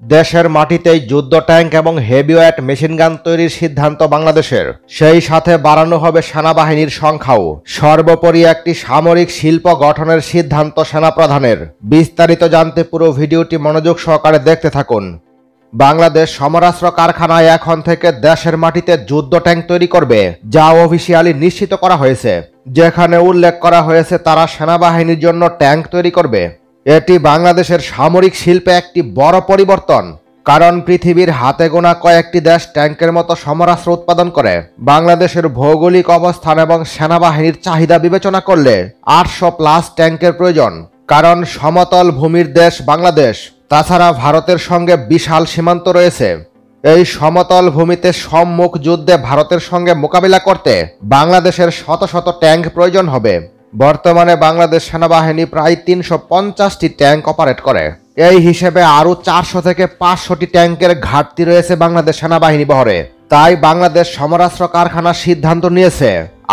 দেশের মাটিতেই যুদ্ধ ট্যাঙ্ক এবং হেভিওয়েট মেশিনগান তৈরির সিদ্ধান্ত বাংলাদেশের। সেই সাথে বাড়ানো হবে সেনাবাহিনীর সংখ্যাও। সর্বোপরি একটি সামরিক শিল্প গঠনের সিদ্ধান্ত সেনাপ্রধানের। বিস্তারিত জানতে পুরো ভিডিওটি মনোযোগ সহকারে দেখতে থাকুন। বাংলাদেশ সমরাস্ত্র কারখানায় এখন থেকে দেশের মাটিতে যুদ্ধ ট্যাঙ্ক তৈরি করবে, যা অফিসিয়ালি নিশ্চিত করা হয়েছে, যেখানে উল্লেখ করা হয়েছে তারা সেনাবাহিনীর জন্য ট্যাঙ্ক তৈরি করবে। এটি বাংলাদেশের সামরিক শিল্পে একটি বড় পরিবর্তন, কারণ পৃথিবীর হাতে গোনা কয়েকটি দেশ ট্যাঙ্কের মতো সমরাস্ত্র উৎপাদন করে। বাংলাদেশের ভৌগোলিক অবস্থান এবং সেনাবাহিনীর চাহিদা বিবেচনা করলে 800+ ট্যাঙ্কের প্রয়োজন, কারণ সমতল ভূমির দেশ বাংলাদেশ। তাছাড়া ভারতের সঙ্গে বিশাল সীমান্ত রয়েছে। এই সমতল ভূমিতে সম্মুখ যুদ্ধে ভারতের সঙ্গে মোকাবিলা করতে বাংলাদেশের শত শত ট্যাঙ্ক প্রয়োজন হবে। বর্তমানে বাংলাদেশ সেনাবাহিনী প্রায় 350টি ট্যাঙ্ক অপারেট করে। এই হিসেবে আরও 400 থেকে 500টি ট্যাঙ্কের ঘাটতি রয়েছে বাংলাদেশ সেনাবাহিনী বহরে। তাই বাংলাদেশ সমরাস্ত্র কারখানা সিদ্ধান্ত নিয়েছে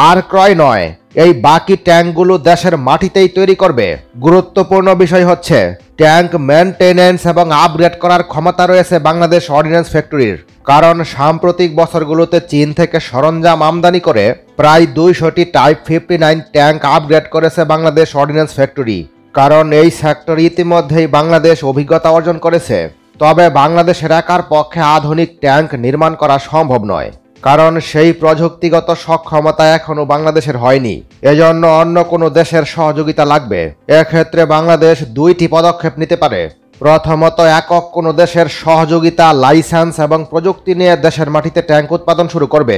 আর ক্রয় নয়, এই বাকি ট্যাঙ্কগুলো দেশের মাটিতেই তৈরি করবে। গুরুত্বপূর্ণ বিষয় হচ্ছে ট্যাঙ্ক মেনটেনেন্স এবং আপগ্রেড করার ক্ষমতা রয়েছে বাংলাদেশ অর্ডিন্যান্স ফ্যাক্টরির, কারণ সাম্প্রতিক বছরগুলোতে চীন থেকে সরঞ্জাম আমদানি করে প্রায় 200টি টাইপ 59 ট্যাঙ্ক আপগ্রেড করেছে বাংলাদেশ অর্ডিন্যান্স ফ্যাক্টরি। কারণ এই সেক্টরে ইতিমধ্যেই বাংলাদেশ অভিজ্ঞতা অর্জন করেছে। তবে বাংলাদেশের একার পক্ষে আধুনিক ট্যাঙ্ক নির্মাণ করা সম্ভব নয়, কারণ সেই প্রযুক্তিগত সক্ষমতা এখনো বাংলাদেশের হয়নি। এজন্য অন্য কোনো দেশের সহযোগিতা লাগবে। এক্ষেত্রে বাংলাদেশ 2টি পদক্ষেপ নিতে পারে। প্রথমত, একক কোনো দেশের সহযোগিতা, লাইসেন্স এবং প্রযুক্তি নিয়ে দেশের মাটিতে ট্যাঙ্ক উৎপাদন শুরু করবে।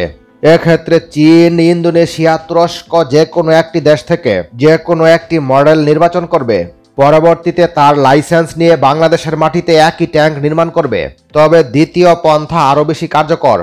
এক্ষেত্রে চীন, ইন্দোনেশিয়া, তুরস্ক যে কোনো একটি দেশ থেকে যে কোনো একটি মডেল নির্বাচন করবে। পরবর্তীতে তার লাইসেন্স নিয়ে বাংলাদেশের মাটিতে একই ট্যাঙ্ক নির্মাণ করবে। তবে দ্বিতীয় পন্থা আরও বেশি কার্যকর।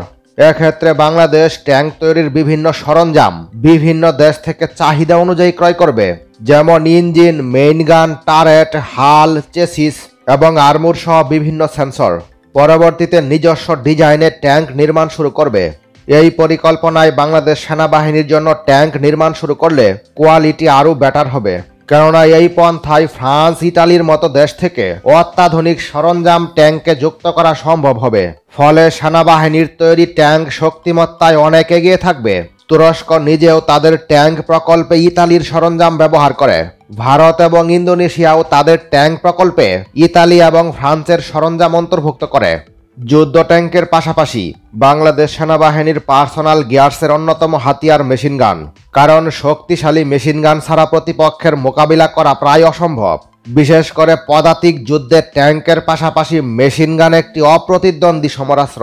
এক্ষেত্রে বাংলাদেশ ট্যাঙ্ক তৈরির বিভিন্ন সরঞ্জাম বিভিন্ন দেশ থেকে চাহিদা অনুযায়ী ক্রয় করবে, যেমন ইঞ্জিন, মেইনগান, টারেট, হাল, চেসিস এবং আর্মুর সহ বিভিন্ন সেন্সর। পরবর্তীতে নিজস্ব ডিজাইনের ট্যাঙ্ক নির্মাণ শুরু করবে। এই পরিকল্পনায় বাংলাদেশ সেনাবাহিনীর জন্য ট্যাঙ্ক নির্মাণ শুরু করলে কোয়ালিটি আরও বেটার হবে, কেননা এই পন্থায় ফ্রান্স, ইতালির মতো দেশ থেকে অত্যাধুনিক সরঞ্জাম ট্যাঙ্কে যুক্ত করা সম্ভব হবে। ফলে সেনাবাহিনীর তৈরি ট্যাঙ্ক শক্তিমত্তায় অনেক এগিয়ে থাকবে। তুরস্ক নিজেও তাদের ট্যাঙ্ক প্রকল্পে ইতালির সরঞ্জাম ব্যবহার করে। ভারত এবং ইন্দোনেশিয়াও তাদের ট্যাঙ্ক প্রকল্পে ইতালি এবং ফ্রান্সের সরঞ্জাম অন্তর্ভুক্ত করে। যুদ্ধ ট্যাঙ্কের পাশাপাশি বাংলাদেশ সেনাবাহিনীর পার্সোনাল গিয়ার্সের অন্যতম হাতিয়ার মেশিনগান, কারণ শক্তিশালী মেশিনগান ছাড়া প্রতিপক্ষের মোকাবিলা করা প্রায় অসম্ভব। বিশেষ করে পদাতিক যুদ্ধে ট্যাঙ্কের পাশাপাশি মেশিনগান একটি অপ্রতিদ্বন্দ্বী সমরাস্ত্র।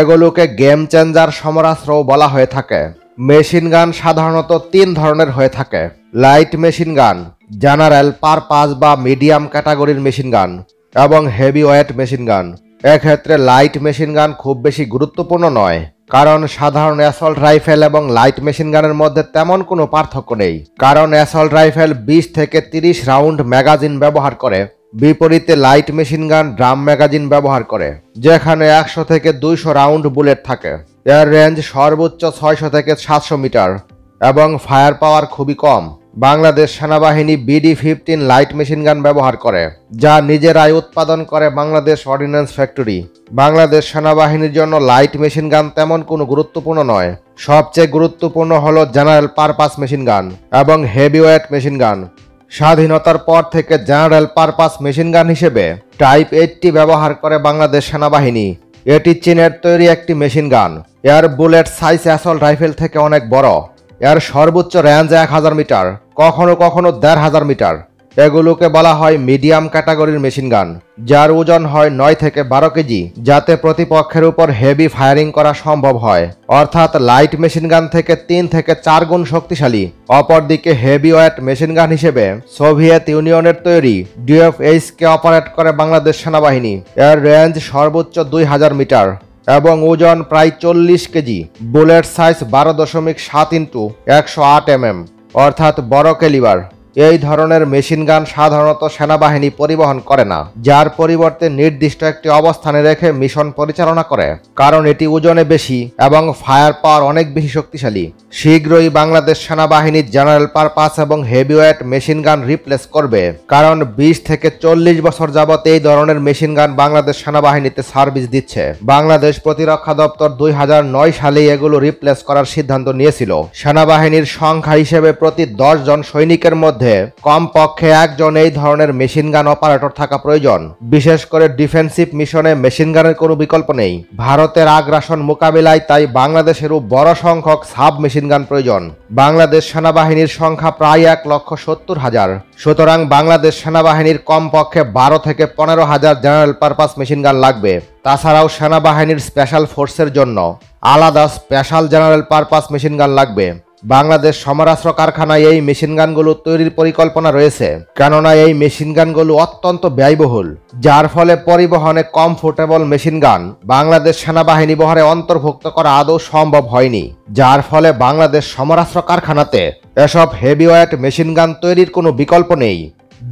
এগুলোকে গেম চেঞ্জার সমরাস্ত্রও বলা হয়ে থাকে। মেশিনগান সাধারণত 3 ধরনের হয়ে থাকে: লাইট মেশিনগান, জেনারেল পারপাস বা মিডিয়াম ক্যাটাগরির মেশিনগান এবং হেভিওয়েট মেশিনগান। এক্ষেত্রে লাইট মেশিনগান খুব বেশি গুরুত্বপূর্ণ নয়, কারণ সাধারণ অ্যাসল্ট রাইফেল এবং লাইট মেশিনগানের মধ্যে তেমন কোনো পার্থক্য নেই। কারণ অ্যাসল্ট রাইফেল 20 থেকে 30 রাউন্ড ম্যাগাজিন ব্যবহার করে, বিপরীতে লাইট মেশিনগান ড্রাম ম্যাগাজিন ব্যবহার করে, যেখানে 100 থেকে 200 রাউন্ড বুলেট থাকে। এর রেঞ্জ সর্বোচ্চ 600 থেকে 700 মিটার এবং ফায়ার পাওয়ার খুবই কম। বাংলাদেশ সেনাবাহিনী BD-15 লাইট মেশিনগান ব্যবহার করে, যা নিজেরাই উৎপাদন করে বাংলাদেশ অর্ডিন্যান্স ফ্যাক্টরি। বাংলাদেশ সেনাবাহিনীর জন্য লাইট মেশিনগান তেমন কোনো গুরুত্বপূর্ণ নয়। সবচেয়ে গুরুত্বপূর্ণ হলো জেনারেল পারপাস মেশিনগান এবং হেভিওয়েট মেশিনগান। স্বাধীনতার পর থেকে জেনারেল পারপাস মেশিনগান হিসেবে টাইপ 80 ব্যবহার করে বাংলাদেশ সেনাবাহিনী। এটি চীনের তৈরি একটি মেশিনগান। এর বুলেট সাইজ অ্যাসল্ট রাইফেল থেকে অনেক বড়। এর সর্বোচ্চ রেঞ্জ 1000 মিটার, কখনো কখনো 1500 মিটার। এগুলোকে বলা হয় মিডিয়াম ক্যাটাগরির মেশিনগান, যার ওজন হয় 9 থেকে 12 কেজি, যাতে প্রতিপক্ষের উপর হেভি ফায়ারিং করা সম্ভব হয়, অর্থাৎ লাইট মেশিনগান থেকে 3 থেকে 4 গুণ শক্তিশালী। অপরদিকে হেভিওয়েট মেশিনগান হিসেবে সোভিয়েত ইউনিয়নের তৈরি DFH কে অপারেট করে বাংলাদেশ সেনাবাহিনী। এর রেঞ্জ সর্বোচ্চ 2000 মিটার এবং ওজন প্রায় 40 কেজি। বুলেট সাইজ 12.7 × 108 mm, অর্থাৎ বড় ক্যালিবার। এই ধরনের মেশিন গান সাধারণত সেনাবাহিনী পরিবহন করে না, যার পরিবর্তে নির্দিষ্ট একটি অবস্থানে রেখে মিশন পরিচালনা করে, কারণ এটি ওজনে বেশি এবং ফায়ার পাওয়ার অনেক বেশি শক্তিশালী। শীঘ্রই বাংলাদেশ সেনাবাহিনী জেনারেল পারপাস এবং হেভিওয়েট মেশিন গান রিপ্লেস করবে, কারণ 20 থেকে 40 বছর যাবত এই ধরনের মেশিন গান বাংলাদেশ সেনাবাহিনীতে সার্ভিস দিচ্ছে। বাংলাদেশ প্রতিরক্ষা দপ্তর 2009 সালে এগুলো রিপ্লেস করার সিদ্ধান্ত নিয়েছিল। সেনাবাহিনীর সংখ্যা হিসেবে প্রতি 10 জন সৈনিকের মধ্যে কমপক্ষে একজন এই ধরনের মেশিন গান অপারেটর থাকা প্রয়োজন। বিশেষ করে ডিফেন্সিভ মিশনে মেশিন গানের কোনো বিকল্প নেই। ভারতের আগ্রাসন মোকাবিলায় তাই বাংলাদেশেরও বড় সংখ্যক সাব মেশিন গান প্রয়োজন। বাংলাদেশ সেনাবাহিনীর সংখ্যা প্রায় 1,70,000। সুতরাং বাংলাদেশ সেনাবাহিনীর কমপক্ষে 12 থেকে 15,000 জেনারেল পারপাস মেশিন গান লাগবে। তাছাড়াও সেনাবাহিনীর স্পেশাল ফোর্সের জন্য আলাদা special general purpose machine gun লাগবে। বাংলাদেশ সমরাস্ত্র কারখানায় এই মেশিন গানগুলো তৈরির পরিকল্পনা রয়েছে, কেননা এই মেশিন গানগুলো অত্যন্ত ব্যয়বহুল, যার ফলে পরিবহনে কমফোর্টেবল মেশিন গান বাংলাদেশ সেনাবাহিনী বহরে অন্তর্ভুক্ত করা আদৌ সম্ভব হয়নি, যার ফলে বাংলাদেশ সমরাস্ত্র কারখানাতে এসব হেভিওয়েট মেশিন গান তৈরির কোনো বিকল্প নেই।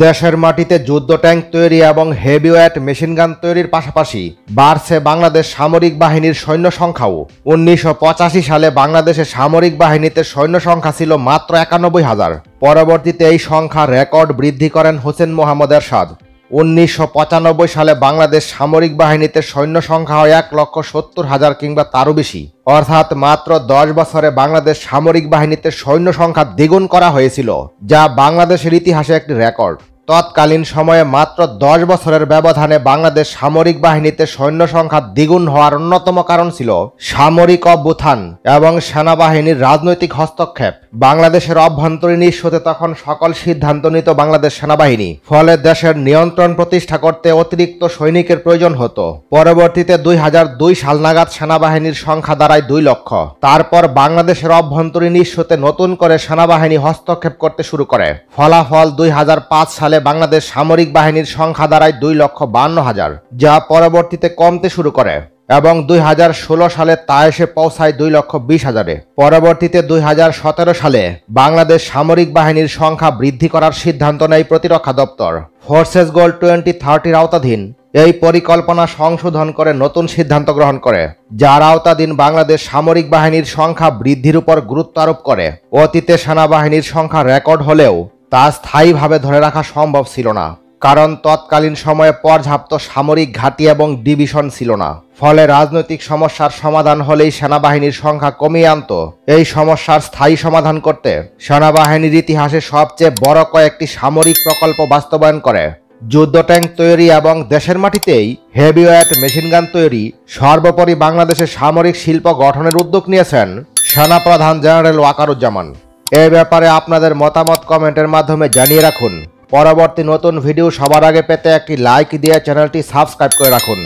দেশের মাটিতে যুদ্ধ ট্যাঙ্ক তৈরি এবং হেভিওয়েট মেশিন গান তৈরির পাশাপাশি বাড়ছে বাংলাদেশ সামরিক বাহিনীর সৈন্য সংখ্যাও। 1985 সালে বাংলাদেশের সামরিক বাহিনীতে সৈন্য সংখ্যা ছিল মাত্র 91,000। পরবর্তীতে এই সংখ্যা রেকর্ড বৃদ্ধি করেন হোসেন মোহাম্মদ এরশাদ। 1995 সালে বাংলাদেশ সামরিক বাহিনীতে সৈন্য সংখ্যা হয় 1,70,000 কিংবা তারও বেশি, অর্থাৎ মাত্র 10 বছরে বাংলাদেশ সামরিক বাহিনীতে সৈন্য সংখ্যা দ্বিগুণ করা হয়েছিল, যা বাংলাদেশের ইতিহাসে একটি রেকর্ড। তৎকালীন সময়ে মাত্র 10 বছরের ব্যবধানে বাংলাদেশ সামরিক বাহিনীতে সৈন্য সংখ্যা দ্বিগুণ হওয়ার অন্যতম কারণ ছিল সামরিক অভ্যুত্থান এবং সেনাবাহিনীর রাজনৈতিক হস্তক্ষেপ। বাংলাদেশের অভ্যন্তরীণ ইস্যুতে তখন সকল সিদ্ধান্ত নিত বাংলাদেশ সেনাবাহিনী, ফলে দেশের নিয়ন্ত্রণ প্রতিষ্ঠা করতে অতিরিক্ত সৈনিকের প্রয়োজন হতো। পরবর্তীতে 2002 সাল নাগাদ সেনাবাহিনীর সংখ্যা দাঁড়ায় 2 লক্ষ। তারপর বাংলাদেশের অভ্যন্তরীণ ইস্যুতে নতুন করে সেনাবাহিনী হস্তক্ষেপ করতে শুরু করে। ফলাফল 2005 সালে বাংলাদেশ সামরিক বাহিনীর সংখ্যা দাঁড়ায় 2,52,000, যা পরবর্তীতে কমতে শুরু করে এবং 2016 সালে তা এসে পৌঁছায় 2,20,000-এ। পরবর্তীতে 2017 সালে বাংলাদেশ সামরিক বাহিনীর সংখ্যা বৃদ্ধি করার সিদ্ধান্ত নেয় প্রতিরক্ষা দপ্তর। ফোর্সেস গোল 2030-র আওতাধীন এই পরিকল্পনা সংশোধন করে নতুন সিদ্ধান্ত গ্রহণ করে, যার আওতাধীন বাংলাদেশ সামরিক বাহিনীর সংখ্যা বৃদ্ধির উপর গুরুত্ব আরোপ করে। অতীতে সেনাবাহিনীর সংখ্যা রেকর্ড হলেও তা স্থায়ীভাবে ধরে রাখা সম্ভব ছিল না, কারণ তৎকালীন সময়ে পর্যাপ্ত সামরিক ঘাঁটি এবং ডিভিশন ছিল না। ফলে রাজনৈতিক সমস্যার সমাধান হলেই সেনাবাহিনীর সংখ্যা কমিয়ে আনত। এই সমস্যার স্থায়ী সমাধান করতে সেনাবাহিনীর ইতিহাসে সবচেয়ে বড় কয়েকটি সামরিক প্রকল্প বাস্তবায়ন করে। যুদ্ধ ট্যাঙ্ক তৈরি এবং দেশের মাটিতেই হেভিওয়েট মেশিনগান তৈরি, সর্বোপরি বাংলাদেশের সামরিক শিল্প গঠনের উদ্যোগ নিয়েছেন সেনাপ্রধান জেনারেল ওয়াকারুজ্জামান। এ ব্যাপারে আপনাদের মতামত কমেন্টের মাধ্যমে জানিয়ে রাখুন। পরবর্তী নতুন ভিডিও সবার আগে পেতে একটি লাইক দিয়ে চ্যানেলটি সাবস্ক্রাইব করে রাখুন।